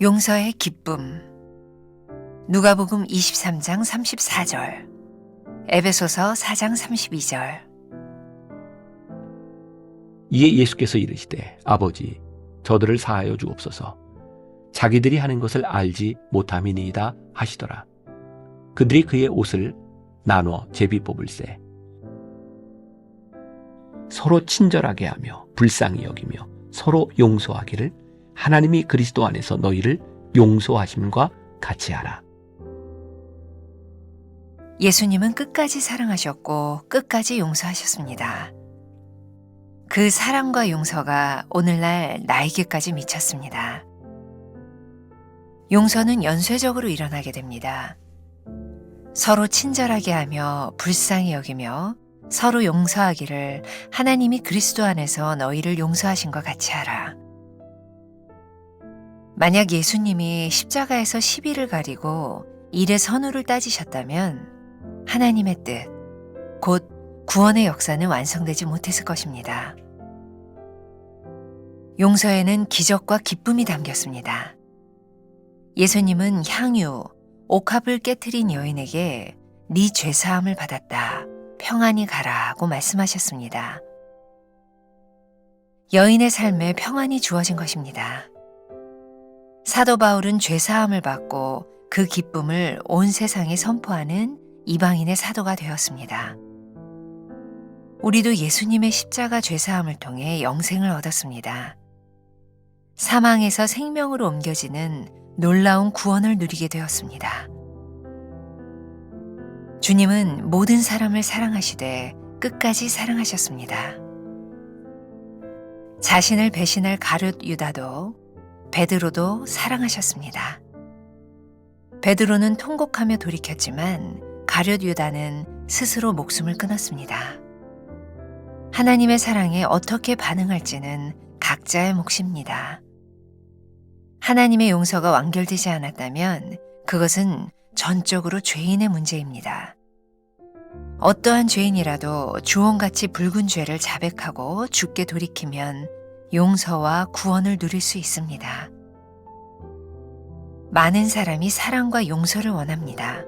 용서의 기쁨. 누가복음 23장 34절, 에베소서 4장 32절. 이에 예수께서 이르시되 아버지 저들을 사하여 주옵소서. 자기들이 하는 것을 알지 못함이니이다 하시더라. 그들이 그의 옷을 나눠 제비 뽑을세. 서로 친절하게 하며 불쌍히 여기며 서로 용서하기를 하나님이 그리스도 안에서 너희를 용서하심과 같이 하라. 예수님은 끝까지 사랑하셨고 끝까지 용서하셨습니다. 그 사랑과 용서가 오늘날 나에게까지 미쳤습니다. 용서는 연쇄적으로 일어나게 됩니다. 서로 친절하게 하며 불쌍히 여기며 서로 용서하기를 하나님이 그리스도 안에서 너희를 용서하신 것 같이 하라. 만약 예수님이 십자가에서 시비를 가리고 일의 선후를 따지셨다면 하나님의 뜻, 곧 구원의 역사는 완성되지 못했을 것입니다. 용서에는 기적과 기쁨이 담겼습니다. 예수님은 향유, 옥합을 깨트린 여인에게 네 죄사함을 받았다, 평안히 가라고 말씀하셨습니다. 여인의 삶에 평안이 주어진 것입니다. 사도 바울은 죄사함을 받고 그 기쁨을 온 세상에 선포하는 이방인의 사도가 되었습니다. 우리도 예수님의 십자가 죄사함을 통해 영생을 얻었습니다. 사망에서 생명으로 옮겨지는 놀라운 구원을 누리게 되었습니다. 주님은 모든 사람을 사랑하시되 끝까지 사랑하셨습니다. 자신을 배신할 가룟 유다도 베드로도 사랑하셨습니다. 베드로는 통곡하며 돌이켰지만 가룟 유다는 스스로 목숨을 끊었습니다. 하나님의 사랑에 어떻게 반응할지는 각자의 몫입니다. 하나님의 용서가 완결되지 않았다면 그것은 전적으로 죄인의 문제입니다. 어떠한 죄인이라도 주홍같이 붉은 죄를 자백하고 주께 돌이키면 용서와 구원을 누릴 수 있습니다. 많은 사람이 사랑과 용서를 원합니다.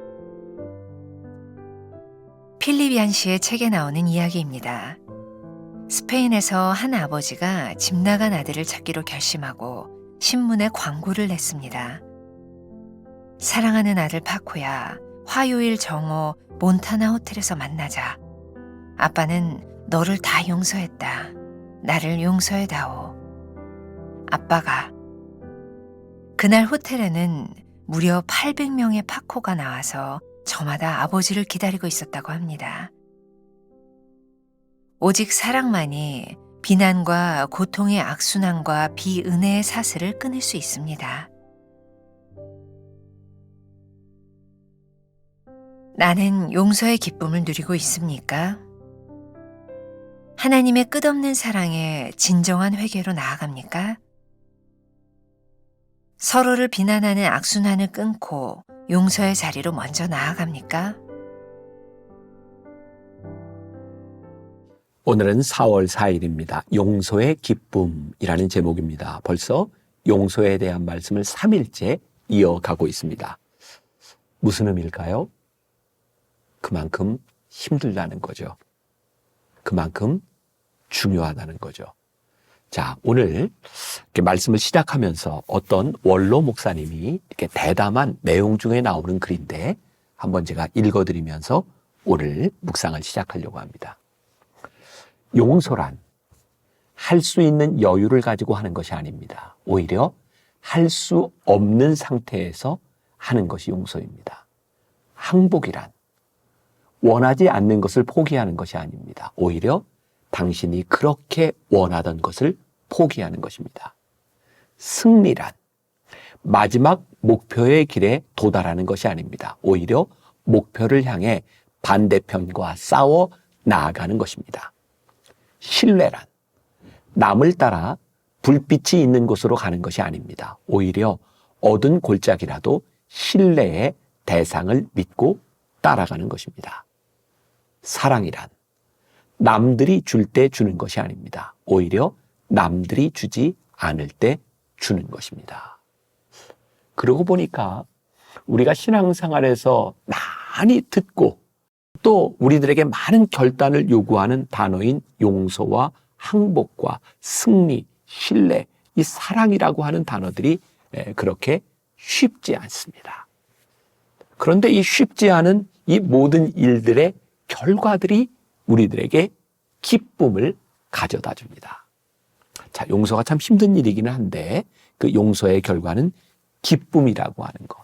필립 얀시의 책에 나오는 이야기입니다. 스페인에서 한 아버지가 집 나간 아들을 찾기로 결심하고 신문에 광고를 냈습니다. 사랑하는 아들 파코야, 화요일 정오 몬타나 호텔에서 만나자. 아빠는 너를 다 용서했다. 나를 용서해다오. 아빠가. 그날 호텔에는 무려 800명의 파코가 나와서 저마다 아버지를 기다리고 있었다고 합니다. 오직 사랑만이 비난과 고통의 악순환과 비은혜의 사슬을 끊을 수 있습니다. 나는 용서의 기쁨을 누리고 있습니까? 하나님의 끝없는 사랑에 진정한 회개로 나아갑니까? 서로를 비난하는 악순환을 끊고 용서의 자리로 먼저 나아갑니까? 오늘은 4월 4일입니다. 용서의 기쁨이라는 제목입니다. 벌써 용서에 대한 말씀을 3일째 이어가고 있습니다. 무슨 의미일까요? 그만큼 힘들다는 거죠. 그만큼 중요하다는 거죠. 자, 오늘 이렇게 말씀을 시작하면서 어떤 원로 목사님이 이렇게 대담한 내용 중에 나오는 글인데 한번 제가 읽어드리면서 오늘 묵상을 시작하려고 합니다. 용서란 할 수 있는 여유를 가지고 하는 것이 아닙니다. 오히려 할 수 없는 상태에서 하는 것이 용서입니다. 항복이란 원하지 않는 것을 포기하는 것이 아닙니다. 오히려 당신이 그렇게 원하던 것을 포기하는 것입니다. 승리란 마지막 목표의 길에 도달하는 것이 아닙니다. 오히려 목표를 향해 반대편과 싸워 나아가는 것입니다. 신뢰란 남을 따라 불빛이 있는 곳으로 가는 것이 아닙니다. 오히려 얻은 골짜기라도 신뢰의 대상을 믿고 따라가는 것입니다. 사랑이란 남들이 줄 때 주는 것이 아닙니다. 오히려 남들이 주지 않을 때 주는 것입니다. 그러고 보니까 우리가 신앙생활에서 많이 듣고 또 우리들에게 많은 결단을 요구하는 단어인 용서와 항복과 승리, 신뢰, 이 사랑이라고 하는 단어들이 그렇게 쉽지 않습니다. 그런데 이 쉽지 않은 이 모든 일들의 결과들이 우리들에게 기쁨을 가져다 줍니다. 자, 용서가 참 힘든 일이기는 한데 그 용서의 결과는 기쁨이라고 하는 것.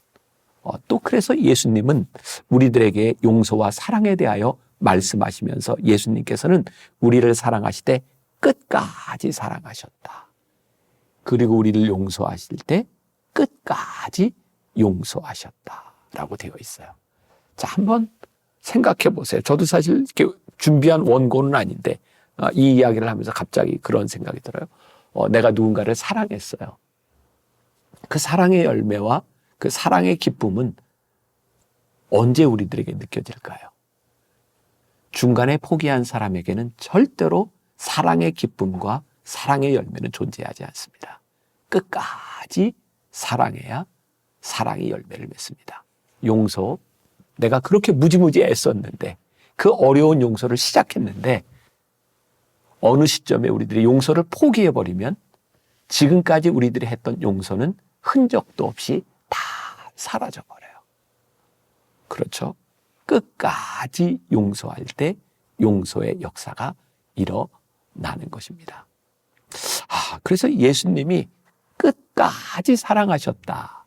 또 그래서 예수님은 우리들에게 용서와 사랑에 대하여 말씀하시면서 예수님께서는 우리를 사랑하시되 끝까지 사랑하셨다. 그리고 우리를 용서하실 때 끝까지 용서하셨다라고 되어 있어요. 자, 한번 생각해 보세요. 저도 사실 이렇게 준비한 원고는 아닌데 이 이야기를 하면서 갑자기 그런 생각이 들어요. 내가 누군가를 사랑했어요. 그 사랑의 열매와 그 사랑의 기쁨은 언제 우리들에게 느껴질까요? 중간에 포기한 사람에게는 절대로 사랑의 기쁨과 사랑의 열매는 존재하지 않습니다. 끝까지 사랑해야 사랑의 열매를 맺습니다. 용서, 내가 그렇게 무지무지 애썼는데 그 어려운 용서를 시작했는데 어느 시점에 우리들이 용서를 포기해버리면 지금까지 우리들이 했던 용서는 흔적도 없이 다 사라져버려요. 그렇죠? 끝까지 용서할 때 용서의 역사가 일어나는 것입니다. 그래서 예수님이 끝까지 사랑하셨다.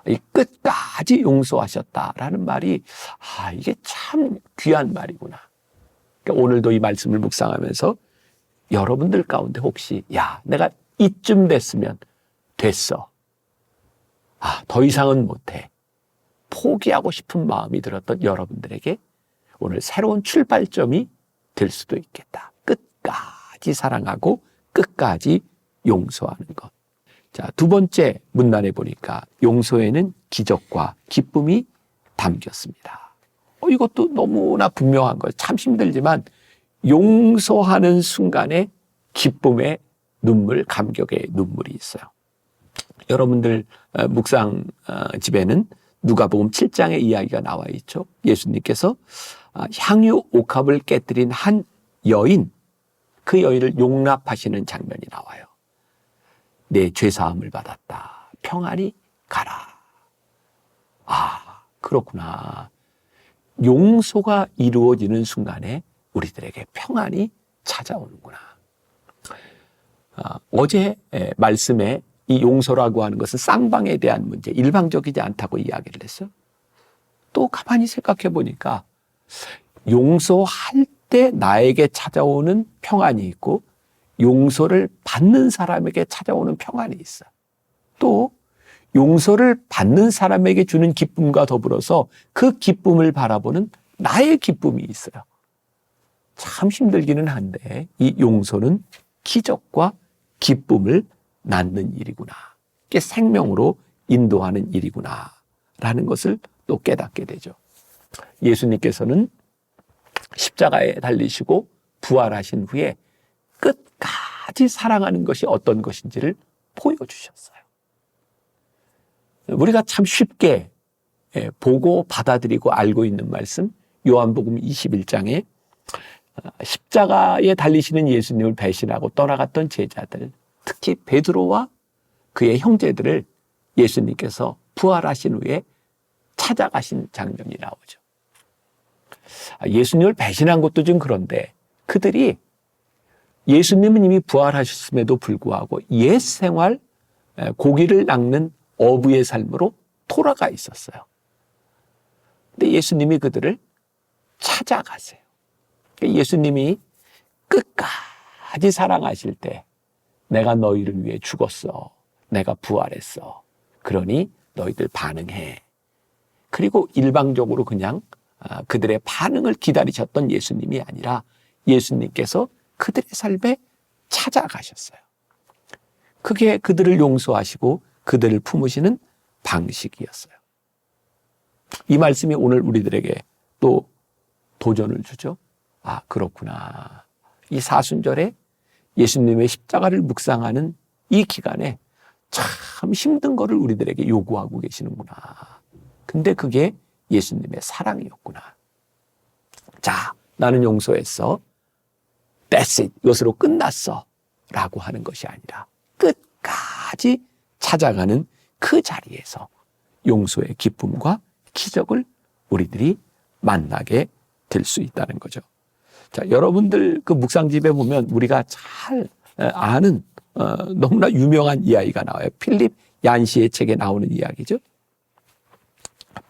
이 끝까지 용서하셨다라는 말이 이게 참 귀한 말이구나. 그러니까 오늘도 이 말씀을 묵상하면서 여러분들 가운데 혹시 내가 이쯤 됐으면 됐어. 더 이상은 못해. 포기하고 싶은 마음이 들었던 여러분들에게 오늘 새로운 출발점이 될 수도 있겠다. 끝까지 사랑하고 끝까지 용서하는 것. 자, 두 번째 문단에 보니까 용서에는 기적과 기쁨이 담겼습니다. 이것도 너무나 분명한 거예요. 참 힘들지만 용서하는 순간에 기쁨의 눈물, 감격의 눈물이 있어요. 여러분들 묵상 집에는 누가복음 7장의 이야기가 나와 있죠. 예수님께서 향유 옥합을 깨뜨린 한 여인, 그 여인을 용납하시는 장면이 나와요. 내 죄사함을 받았다. 평안히 가라. 그렇구나. 용서가 이루어지는 순간에 우리들에게 평안이 찾아오는구나. 어제 말씀에 이 용서라고 하는 것은 쌍방에 대한 문제, 일방적이지 않다고 이야기를 했어요. 또 가만히 생각해 보니까 용서할 때 나에게 찾아오는 평안이 있고 용서를 받는 사람에게 찾아오는 평안이 있어요. 또 용서를 받는 사람에게 주는 기쁨과 더불어서 그 기쁨을 바라보는 나의 기쁨이 있어요. 참 힘들기는 한데 이 용서는 기적과 기쁨을 낳는 일이구나. 이게 생명으로 인도하는 일이구나. 라는 것을 또 깨닫게 되죠. 예수님께서는 십자가에 달리시고 부활하신 후에 끝까지 사랑하는 것이 어떤 것인지를 보여주셨어요. 우리가 참 쉽게 보고 받아들이고 알고 있는 말씀, 요한복음 21장에 십자가에 달리시는 예수님을 배신하고 떠나갔던 제자들, 특히 베드로와 그의 형제들을 예수님께서 부활하신 후에 찾아가신 장면이 나오죠. 예수님을 배신한 것도 좀 그런데 그들이 예수님은 이미 부활하셨음에도 불구하고 옛 생활, 고기를 낚는 어부의 삶으로 돌아가 있었어요. 근데 예수님이 그들을 찾아가세요. 예수님이 끝까지 사랑하실 때 내가 너희를 위해 죽었어. 내가 부활했어. 그러니 너희들 반응해. 그리고 일방적으로 그냥 그들의 반응을 기다리셨던 예수님이 아니라 예수님께서 그들의 삶에 찾아가셨어요. 그게 그들을 용서하시고 그들을 품으시는 방식이었어요. 이 말씀이 오늘 우리들에게 또 도전을 주죠. 그렇구나. 이 사순절에 예수님의 십자가를 묵상하는 이 기간에 참 힘든 거를 우리들에게 요구하고 계시는구나. 근데 그게 예수님의 사랑이었구나. 자, 나는 용서했어. That's it. 이것으로 끝났어. 라고 하는 것이 아니라 끝까지 찾아가는 그 자리에서 용서의 기쁨과 기적을 우리들이 만나게 될 수 있다는 거죠. 자, 여러분들 그 묵상집에 보면 우리가 잘 아는 너무나 유명한 이야기가 나와요. 필립 얀시의 책에 나오는 이야기죠.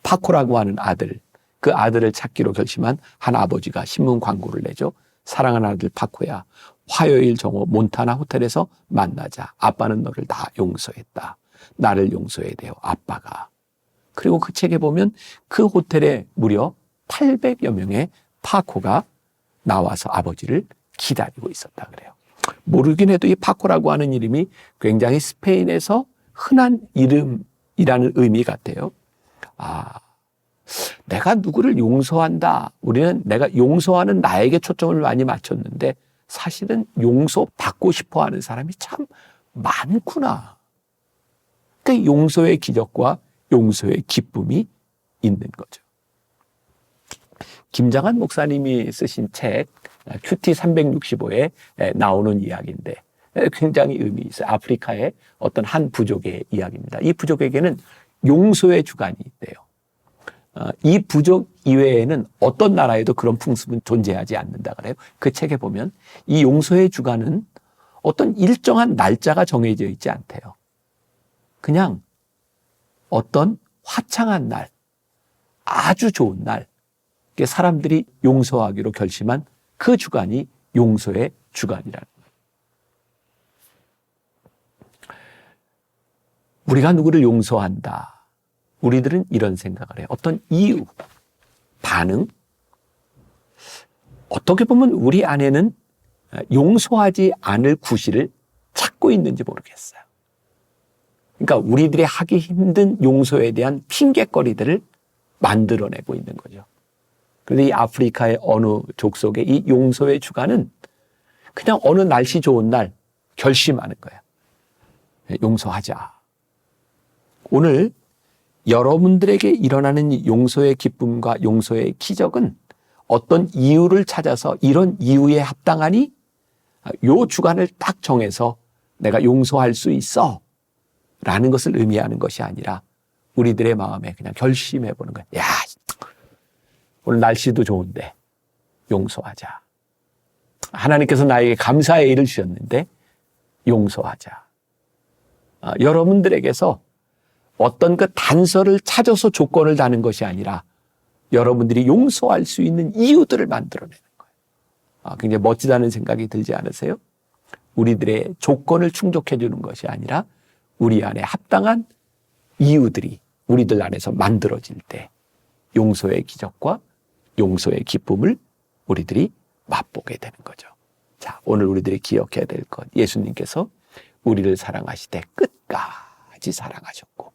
파코라고 하는 아들, 그 아들을 찾기로 결심한 한 아버지가 신문 광고를 내죠. 사랑하는 아들 파코야, 화요일 정오 몬타나 호텔에서 만나자. 아빠는 너를 다 용서했다. 나를 용서해야 돼요, 아빠가. 그리고 그 책에 보면 그 호텔에 무려 800여 명의 파코가 나와서 아버지를 기다리고 있었다 그래요. 모르긴 해도 이 파코라고 하는 이름이 굉장히 스페인에서 흔한 이름이라는 의미 같아요. 내가 누구를 용서한다. 우리는 내가 용서하는 나에게 초점을 많이 맞췄는데 사실은 용서받고 싶어 하는 사람이 참 많구나. 그 용서의 기적과 용서의 기쁨이 있는 거죠. 김장한 목사님이 쓰신 책 큐티 365에 나오는 이야기인데 굉장히 의미 있어요. 아프리카의 어떤 한 부족의 이야기입니다. 이 부족에게는 용서의 주간이 있대요. 이 부족 이외에는 어떤 나라에도 그런 풍습은 존재하지 않는다 그래요. 그 책에 보면 이 용서의 주간은 어떤 일정한 날짜가 정해져 있지 않대요. 그냥 어떤 화창한 날, 아주 좋은 날, 사람들이 용서하기로 결심한 그 주간이 용서의 주간이라는 거예요. 우리가 누구를 용서한다. 우리들은 이런 생각을 해요. 어떤 이유, 반응. 어떻게 보면 우리 안에는 용서하지 않을 구실을 찾고 있는지 모르겠어요. 그러니까 우리들이 하기 힘든 용서에 대한 핑곗거리들을 만들어내고 있는 거죠. 그런데 이 아프리카의 어느 족속의 이 용서의 주간은 그냥 어느 날씨 좋은 날 결심하는 거예요. 용서하자. 오늘 여러분들에게 일어나는 이 용서의 기쁨과 용서의 기적은 어떤 이유를 찾아서 이런 이유에 합당하니 요 주간을 딱 정해서 내가 용서할 수 있어 라는 것을 의미하는 것이 아니라 우리들의 마음에 그냥 결심해 보는 거예요. 야, 오늘 날씨도 좋은데 용서하자. 하나님께서 나에게 감사의 일을 주셨는데 용서하자. 여러분들에게서 어떤 그 단서를 찾아서 조건을 다는 것이 아니라 여러분들이 용서할 수 있는 이유들을 만들어내는 거예요. 굉장히 멋지다는 생각이 들지 않으세요? 우리들의 조건을 충족해 주는 것이 아니라 우리 안에 합당한 이유들이 우리들 안에서 만들어질 때 용서의 기적과 용서의 기쁨을 우리들이 맛보게 되는 거죠. 자, 오늘 우리들이 기억해야 될 것. 예수님께서 우리를 사랑하시되 끝까지 사랑하셨고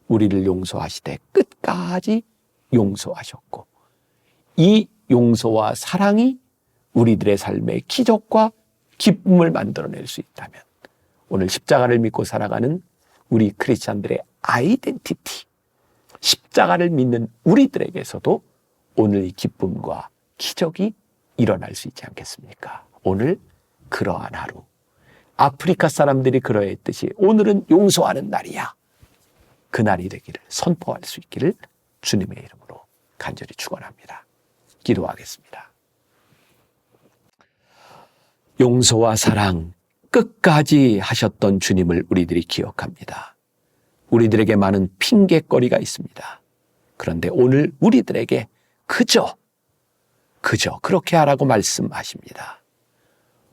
우리를 용서하시되 끝까지 용서하셨고 이 용서와 사랑이 우리들의 삶의 기적과 기쁨을 만들어낼 수 있다면 오늘 십자가를 믿고 살아가는 우리 크리스찬들의 아이덴티티, 십자가를 믿는 우리들에게서도 오늘 이 기쁨과 기적이 일어날 수 있지 않겠습니까? 오늘 그러한 하루, 아프리카 사람들이 그러했듯이 오늘은 용서하는 날이야. 그 날이 되기를 선포할 수 있기를 주님의 이름으로 간절히 축원합니다. 기도하겠습니다. 용서와 사랑 끝까지 하셨던 주님을 우리들이 기억합니다. 우리들에게 많은 핑곗거리가 있습니다. 그런데 오늘 우리들에게 그저 그렇게 하라고 말씀하십니다.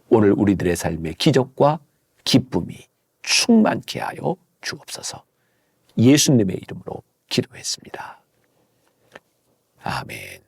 오늘 우리들의 삶의 기적과 기쁨이 충만케 하여 주옵소서. 예수님의 이름으로 기도했습니다. 아멘.